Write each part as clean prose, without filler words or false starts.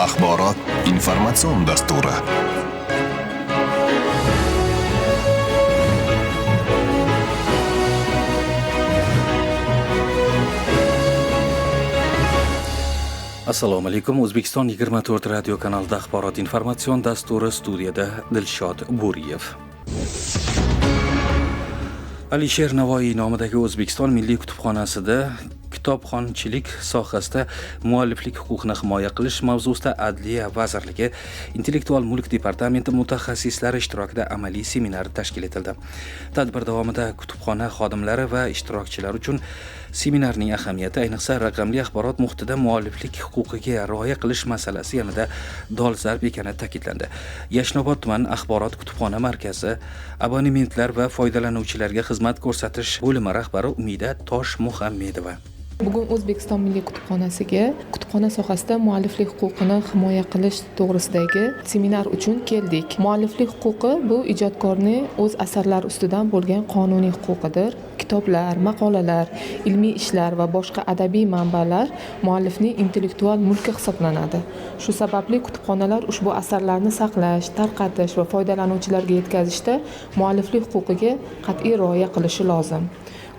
Axborot informatsion dasturi. Assalomu alaykum. O'zbekiston 24 radio kanalida axborot informatsion dasturi, studiyada Dilshod Bo'riyev. Alisher Navoiy nomidagi O'zbekiston Milliy kutubxonasida kitobxonchilik sohasida mualliflik huquqini himoya qilish mavzusida Adliya vazirligi Intellektual mulk departamenti mutaxassislari ishtirokida amaliy seminar tashkil etildi. Tadbir davomida kutubxona xodimlari va ishtirokchilar uchun seminarning ahamiyati, ayniqsa raqamli axborot muhitida mualliflik huquqiga rioya qilish masalasi yanada dolzarb ekani ta'kidlandi. Yashnobod tuman axborot kutubxona markazi abonementlar va foydalanuvchilarga xizmat ko'rsatish bo'limi rahbari Umida Toshmuhammedova Bugun O'zbekiston Milliy kutubxonasiga kutubxona sohasida mualliflik huquqini himoya qilish to'g'risidagi seminar uchun keldik. Mualliflik huquqi bu ijodkorning o'z asarlari ustidan bo'lgan qonuniy huquqidir. Kitoblar, maqolalar, ilmiy ishlar va boshqa adabiy manbalar muallifning intellektual mulki hisoblanadi. Shu sababli kutubxonalar ushbu asarlarni saqlash, tarqatish va foydalanuvchilarga yetkazishda mualliflik huquqiga qat'iy rioya qilishi lozim.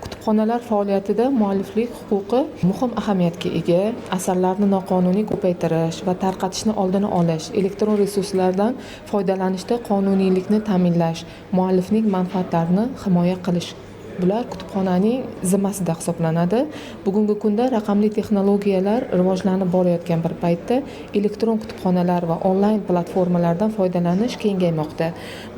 Kutubxonalar faoliyatida mualliflik huquqi muhim ahamiyatga ega. Asarlarni noqonuniy ko'paytirish va tarqatishni oldini olish, elektron resurslardan foydalanishda qonuniylikni ta'minlash, muallifning manfaatlarini himoya qilish. Bular kutubxonaning zimmasida hisoblanadi. Bugungi kunda raqamli texnologiyalar rivojlanib borayotgan bir paytda elektron kutubxonalar va onlayn platformalardan foydalanish kengaymoqda.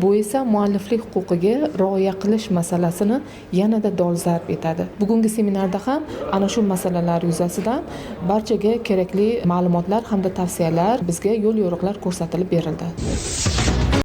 Bu esa mualliflik huquqiga rioya qilish masalasini yanada dolzarb etadi. Bugungi seminarda ham ana shu masalalar yuzasidan barchaga kerakli ma'lumotlar hamda tavsiyalar, bizga yo'l yo'riqlar ko'rsatilib berildi.